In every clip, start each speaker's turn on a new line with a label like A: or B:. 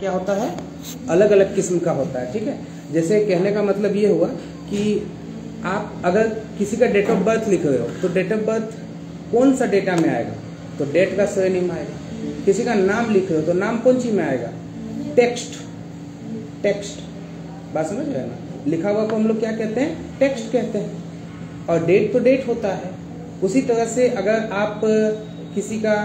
A: क्या होता है, अलग अलग किस्म का होता है। ठीक है, जैसे कहने का मतलब ये हुआ कि आप अगर किसी का डेट ऑफ बर्थ लिख रहे हो तो डेट ऑफ बर्थ कौन सा डेटा में आएगा, तो डेट का सरनेम आएगा। किसी का नाम लिख रहे हो तो नाम कौन सी में आएगा, टेक्स्ट। टेक्स्ट बात समझ रहे हैं ना, लिखा हुआ को हम लोग क्या कहते हैं, टेक्स्ट कहते हैं। और डेट तो डेट होता है। उसी तरह से अगर आप किसी का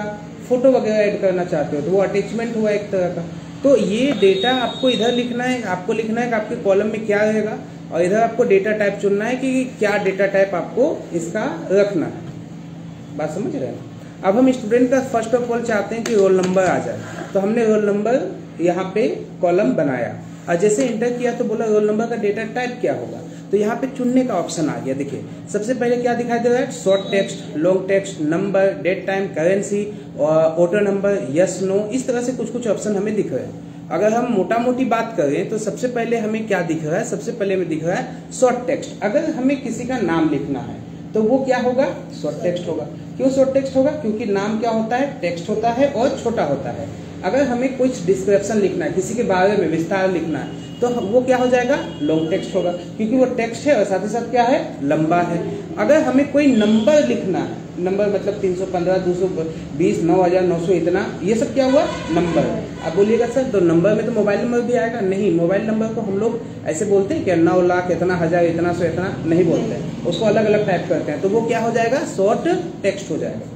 A: फोटो वगैरह ऐड करना चाहते हो तो वो अटैचमेंट हुआ एक तरह का। तो ये डेटा आपको इधर लिखना है, आपको लिखना है कि आपके कॉलम में क्या रहेगा, और इधर आपको डेटा टाइप चुनना है कि क्या डेटा टाइप आपको इसका रखना है। बात समझ रहे हैं। अब हम स्टूडेंट का फर्स्ट ऑफ ऑल चाहते हैं कि रोल नंबर आ जाए, तो हमने रोल नंबर यहाँ पे कॉलम बनाया और जैसे इंटर किया तो बोला रोल नंबर का डेटा टाइप क्या होगा, तो यहाँ पे चुनने का ऑप्शन आ गया। देखिए सबसे पहले क्या दिखाई दे रहा है, short text, long text, number, date time, currency, auto number, yes no, इस तरह से कुछ कुछ ऑप्शन हमें दिख रहे हैं। अगर हम मोटा मोटी बात करें तो सबसे पहले हमें क्या दिख रहा है, सबसे पहले हमें दिख रहा है शॉर्ट टेक्स्ट। अगर हमें किसी का नाम लिखना है तो वो क्या होगा, शॉर्ट टेक्स्ट होगा। क्यों शॉर्ट टेक्स्ट होगा, क्योंकि नाम क्या होता है, टेक्स्ट होता है और छोटा होता है। अगर हमें कुछ डिस्क्रिप्शन लिखना है, किसी के बारे में विस्तार लिखना है, तो वो क्या हो जाएगा, लॉन्ग टेक्स्ट होगा, क्योंकि वो टेक्स्ट है और साथ ही साथ क्या है, लंबा है। अगर हमें कोई नंबर लिखना है, नंबर मतलब 315, 220, 9900 इतना, ये सब क्या हुआ, नंबर। अब बोलिएगा सर तो नंबर में तो मोबाइल नंबर भी आएगा, नहीं, मोबाइल नंबर को हम लोग ऐसे बोलते हैं क्या, 9 लाख इतना, 1000 इतना, 100 इतना, नहीं बोलते हैं, उसको अलग अलग टाइप करते हैं। तो वो क्या हो जाएगा, शॉर्ट टेक्स्ट हो जाएगा।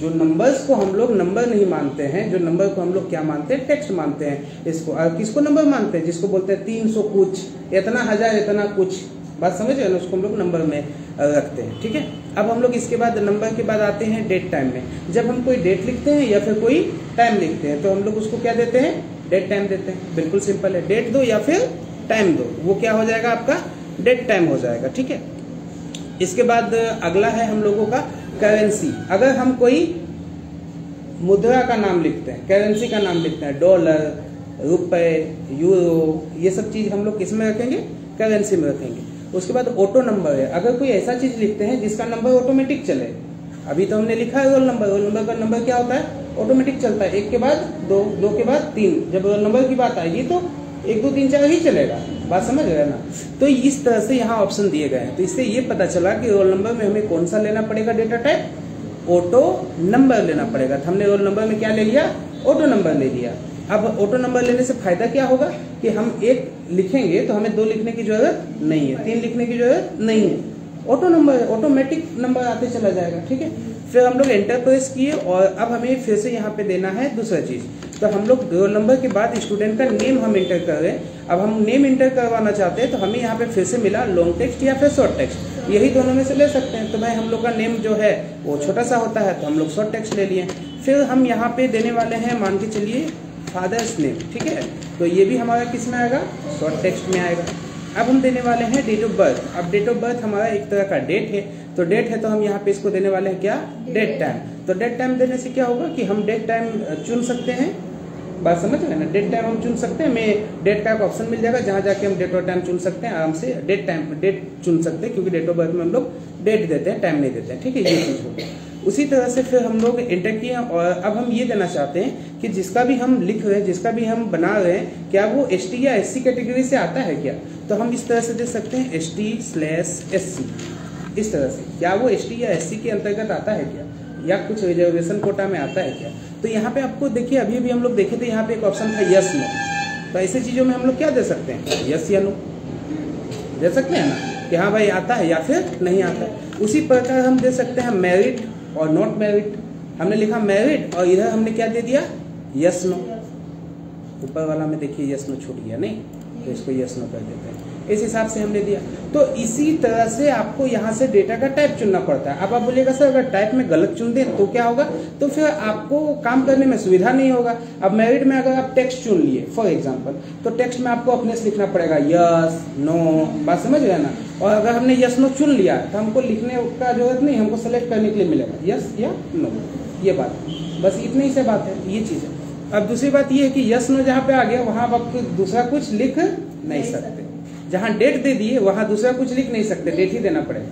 A: जो नंबर्स को हम लोग नंबर नहीं मानते हैं, जो नंबर को हम लोग क्या मानते हैं, टेक्स्ट मानते हैं इसको। और किसको नंबर मानते हैं, जिसको बोलते हैं 300 कुछ, इतना, 1000 इतना कुछ, बात समझ रहे हैं, उसको हम लोग नंबर में रखते हैं। ठीक है, अब हम लोग इसके बाद नंबर के बाद आते हैं डेट टाइम में। जब हम कोई डेट लिखते हैं या फिर कोई टाइम लिखते हैं तो हम लोग उसको क्या देते हैं, डेट टाइम देते हैं। बिल्कुल सिंपल है, डेट दो या फिर टाइम दो, वो क्या हो जाएगा, आपका डेट टाइम हो जाएगा। ठीक है, इसके बाद अगला है हम लोगों का करेंसी। अगर हम कोई मुद्रा का नाम लिखते हैं, करेंसी का नाम लिखते हैं, डॉलर, रुपए, यूरो, ये सब चीज हम लोग किस में रखेंगे, करेंसी में रखेंगे। उसके बाद ऑटो नंबर है, अगर कोई ऐसा चीज लिखते हैं जिसका नंबर ऑटोमेटिक चले। अभी तो हमने लिखा है रोल नंबर, रोल नंबर का नंबर क्या होता है, ऑटोमेटिक चलता है, 1 के बाद 2, 2 के बाद 3, जब रोल नंबर की बात आएगी तो 1 2 3 4 ही चलेगा। बात समझ रहे हैं ना। तो इस तरह से यहाँ ऑप्शन दिए गए हैं, तो इससे ये पता चला कि रोल नंबर में हमें कौन सा लेना पड़ेगा डेटा टाइप, ऑटो नंबर लेना पड़ेगा। तो हमने रोल नंबर में क्या ले लिया, ऑटो नंबर ले लिया। अब ऑटो नंबर लेने से फायदा क्या होगा कि हम 1 लिखेंगे तो हमें 2 लिखने की जरूरत नहीं है, 3 लिखने की जरूरत नहीं है। ऑटो नंबर ऑटोमेटिक नंबर आते चला जाएगा। ठीक है, फिर हम लोग एंटर प्रेस किए और अब हमें फिर से यहाँ पे देना है दूसरा चीज। तो हम लोग रोल नंबर के बाद स्टूडेंट का नेम हम एंटर कर रहे हैं। अब हम नेम एंटर करवाना चाहते हैं तो हमें यहाँ पे फिर से मिला लॉन्ग टेक्स्ट या फिर शॉर्ट टेक्स्ट, यही दोनों में से ले सकते हैं। तो भाई हम लोग का नेम जो है वो छोटा सा होता है तो हम लोग शॉर्ट टेक्स्ट ले लिए। फिर हम यहाँ पे देने वाले हैं, मान के चलिए फादर्स नेम। ठीक है, तो ये भी हमारा किस में आएगा, शॉर्ट टेक्स्ट में आएगा। अब हम देने वाले हैं डेट ऑफ बर्थ। अब डेट ऑफ बर्थ हमारा एक तरह का डेट है, तो डेट है तो हम यहाँ पे इसको देने वाले हैं क्या, डेट टाइम। तो डेट टाइम देने से क्या होगा कि हम डेट टाइम चुन सकते हैं। बात समझ रहे हैं ना, डेट टाइम हम चुन सकते हैं, हमें डेट का एक ऑप्शन मिल जाएगा जहां जाके हम डेट और टाइम चुन सकते हैं, आराम से डेट चुन सकते हैं, क्योंकि डेट ऑफ बर्थ में हम लोग डेट देते हैं, टाइम नहीं देते हैं। ठीक है, ये चीज होगी। उसी तरह से फिर हम लोग एंटर किए और अब हम ये देना चाहते हैं कि जिसका भी हम लिख रहे हैं, जिसका भी हम बना रहे हैं, क्या वो ST या SC कैटेगरी से आता है क्या, तो हम इस तरह से दे सकते हैं ST/SC। इस तरह से क्या वो ST या SC के अंतर्गत आता है क्या, या कुछ रिजर्वेशन कोटा में आता है क्या। तो यहाँ पे आपको देखिए, अभी भी हम लोग देखे थे, यहाँ पे एक ऑप्शन था यस नो। तो ऐसे चीजों में हम लोग क्या दे सकते हैं, यस या नो दे सकते हैं ना, कि हाँ भाई आता है या फिर नहीं आता है। उसी प्रकार हम दे सकते हैं मैरिड और नॉट मैरिड। हमने लिखा मैरिड और इधर हमने क्या दे दिया, यस नो। ऊपर वाला में देखिए यस नो छूट गया, नहीं तो इसको यस नो कर देते हैं। इस हिसाब से हमने दिया। तो इसी तरह से आपको यहाँ से डेटा का टाइप चुनना पड़ता है। अब आप बोलिएगा सर अगर टाइप में गलत चुन दें तो क्या होगा, तो फिर आपको काम करने में सुविधा नहीं होगा। अब मैरिड में अगर आप टेक्स्ट चुन लिए फॉर एग्जांपल, तो टेक्स्ट में आपको अपने से लिखना पड़ेगा यस नो। बात समझ रहे हैं ना। और अगर हमने यस नो चुन लिया तो हमको लिखने का जरूरत नहीं, हमको सेलेक्ट करने के लिए मिलेगा यस या नो। ये बात, बस इतनी ही से बात है, ये चीज है। अब दूसरी बात ये है कि यस नो जहाँ पे आ गया वहां आप दूसरा कुछ लिख नहीं सकते। जहां डेट दे दिए वहां दूसरा कुछ लिख नहीं सकते, डेट ही देना पड़ेगा।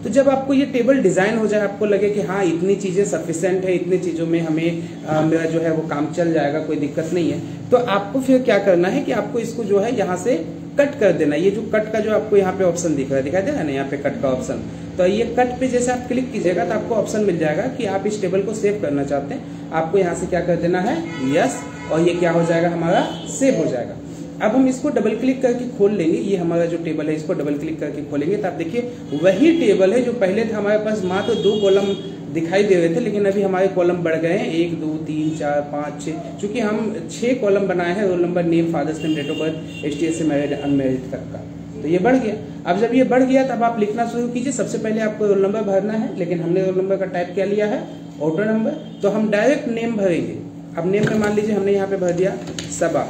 A: तो जब आपको ये टेबल डिजाइन हो जाए, आपको लगे कि हाँ इतनी चीजें सफिशिएंट है, इतनी चीजों में हमें मेरा जो है वो काम चल जाएगा, कोई दिक्कत नहीं है, तो आपको फिर क्या करना है कि आपको इसको जो है यहाँ से कट कर देना। ये जो कट का जो आपको यहाँ पे ऑप्शन दिख रहा है, दिखाई दे रहा है ना यहाँ पे कट का ऑप्शन, तो ये कट पे जैसे आप क्लिक कीजिएगा तो आपको ऑप्शन मिल जाएगा कि आप इस टेबल को सेव करना चाहते हैं। आपको यहाँ से क्या कर देना है, यस, और ये क्या हो जाएगा, हमारा सेव हो जाएगा। अब हम इसको डबल क्लिक करके खोल लेंगे, ये हमारा जो टेबल है इसको डबल क्लिक करके खोलेंगे तो आप देखिए वही टेबल है जो पहले था। हमारे पास मात्र 2 कॉलम दिखाई दे रहे थे, लेकिन अभी हमारे कॉलम बढ़ गए हैं 1 2 3 4 5 6, चूंकि हम 6 कॉलम बनाए हैं, roll number, name, father's name, date of birth, HTS से मैरिड अनमैरिड तक का, तो ये बढ़ गया। अब जब ये बढ़ गया तब आप लिखना शुरू कीजिए। सबसे पहले आपको रोल नंबर भरना है, लेकिन हमने रोल नंबर का टाइप क्या लिया है, ऑटो नंबर, तो हम डायरेक्ट नेम भरेंगे। अब नेम में मान लीजिए हमने यहाँ पे भर दिया सबा।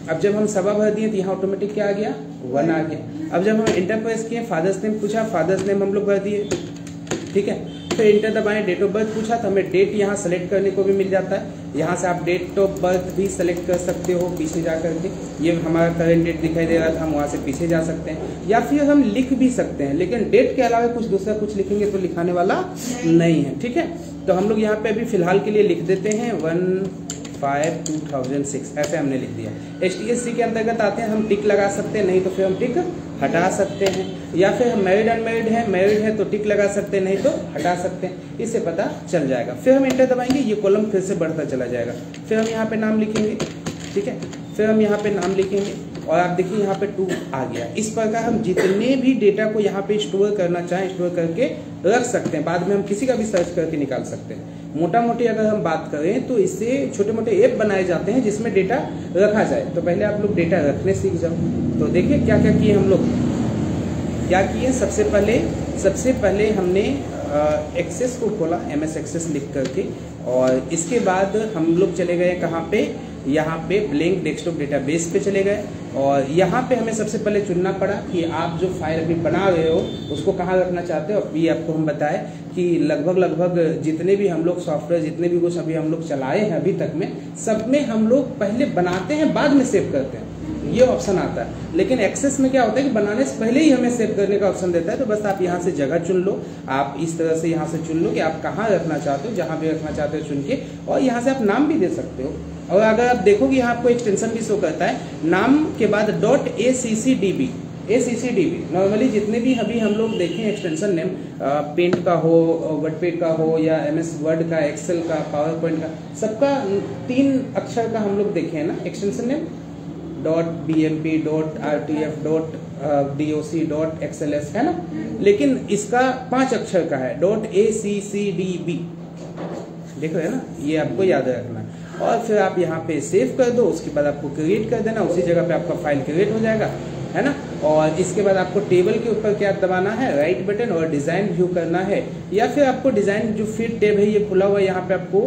A: अब जब हम सबा भर दिए तो यहाँ ऑटोमेटिक क्या आ गया, 1 आ गया। अब जब हम इंटर प्रेस किए, फादर्स नेम पूछा, फादर्स नेम हम लोग भर दिए, ठीक है। फिर इंटर दबाएं, डेट ऑफ बर्थ पूछा तो हमें डेट यहाँ सेलेक्ट करने को भी मिल जाता है। यहाँ से आप डेट ऑफ बर्थ भी सेलेक्ट कर सकते हो पीछे जा करके। ये हमारा करंट डेट दिखाई दे रहा था, हम वहाँ से पीछे जा सकते हैं, या फिर हम लिख भी सकते हैं, लेकिन डेट के अलावा कुछ दूसरा कुछ लिखेंगे तो लिखाने वाला नहीं है, ठीक है। तो हम लोग यहाँ पे अभी फिलहाल के लिए लिख देते हैं 1/5/2006, ऐसे हमने लिख दिया। HTSC के अंतर्गत आते हैं, हम टिक लगा सकते हैं, नहीं तो फिर हम टिक हटा सकते हैं, या फिर हम मैरिड अनमैरिड है तो टिक लगा सकते हैं, नहीं तो हटा सकते हैं, इससे पता चल जाएगा। फिर हम इंटर दबाएंगे, ये कॉलम फिर से बढ़ता चला जाएगा। फिर हम यहाँ पे नाम लिखेंगे, ठीक है, फिर हम यहाँ पे नाम लिखेंगे और आप देखिए यहाँ पे 2 आ गया। इस प्रकार हम जितने भी डेटा को यहाँ पे स्टोर करना चाहें स्टोर करके रख सकते हैं। बाद में हम किसी का भी सर्च करके निकाल सकते हैं। मोटा मोटी अगर हम बात करें तो इससे छोटे मोटे ऐप बनाए जाते हैं जिसमें डेटा रखा जाए। तो पहले आप लोग डेटा रखने सीख जाओ। तो देखिए क्या क्या किए हम लोग, क्या किए। सबसे पहले हमने एक्सेस को खोला, MS एक्सेस लिख करके, और इसके बाद हम लोग चले गए कहाँ पे, यहाँ पे ब्लैंक डेस्कटॉप डेटाबेस पे चले गए। और यहाँ पे हमें सबसे पहले चुनना पड़ा कि आप जो फाइल अभी बना रहे हो उसको कहाँ रखना चाहते हो। अभी आपको हम बताएं कि लगभग जितने भी हम लोग सॉफ्टवेयर, जितने भी कुछ अभी हम लोग चलाए हैं अभी तक में, सब में हम लोग पहले बनाते हैं बाद में सेव करते हैं, ये ऑप्शन आता है। लेकिन एक्सेस में क्या होता है कि बनाने से पहले ही हमें सेव करने का ऑप्शन देता है। तो बस आप यहाँ से जगह चुन लो, आप इस तरह से यहाँ से चुन लो कि आप कहाँ रखना चाहते हो, जहाँ भी रखना चाहते हो चुन के, और यहाँ से आप नाम भी दे सकते हो। और अगर आप देखोगे यहाँ आपको एक्सटेंशन भी शो करता है, नाम के बाद .accdb, नॉर्मली जितने भी अभी हम लोग देखें एक्सटेंशन नेम, पेंट का हो, वर्डपेड का हो, या MS वर्ड का, एक्सेल का, पावर पॉइंट का, सबका 3 अक्षर का हम लोग देखे हैं ना extension name, .bmp, .rtf, .doc, .xls, है ना। लेकिन इसका 5 अक्षर का है, .accdb, देख रहे हैं ना, ये आपको याद रखना है। और फिर आप यहाँ पे सेव कर दो, उसके बाद आपको क्रिएट कर देना, उसी जगह पे आपका फाइल क्रिएट हो जाएगा, है ना। और इसके बाद आपको टेबल के ऊपर क्या दबाना है, राइट बटन, और डिजाइन व्यू करना है, या फिर आपको डिजाइन जो फिर टैब है ये खुला हुआ है, यहाँ पे आपको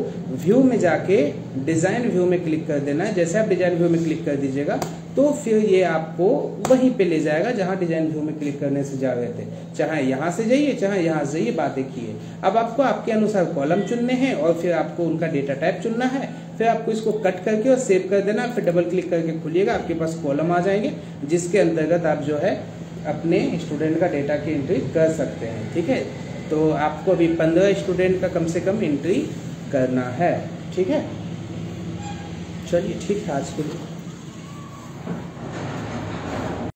A: व्यू में जाके डिजाइन व्यू में क्लिक कर देना है। जैसे आप डिजाइन व्यू में क्लिक कर दीजिएगा तो फिर ये आपको वहीं पे ले जाएगा जहां डिजाइन व्यू में क्लिक करने से जा रहे थे। चाहे यहाँ से जाइए, चाहे यहाँ से जाइए, बात एक ही है। अब आपको आपके अनुसार कॉलम चुनने हैं और फिर आपको उनका डेटा टाइप चुनना है। फिर आपको इसको कट करके और सेव कर देना, फिर डबल क्लिक करके खुलिएगा, आपके पास कॉलम आ जाएंगे जिसके अंतर्गत आप जो है अपने स्टूडेंट का डेटा की एंट्री कर सकते हैं, ठीक है। तो आपको अभी 15 स्टूडेंट का कम से कम एंट्री करना है, ठीक है। चलिए ठीक है आज के लिए।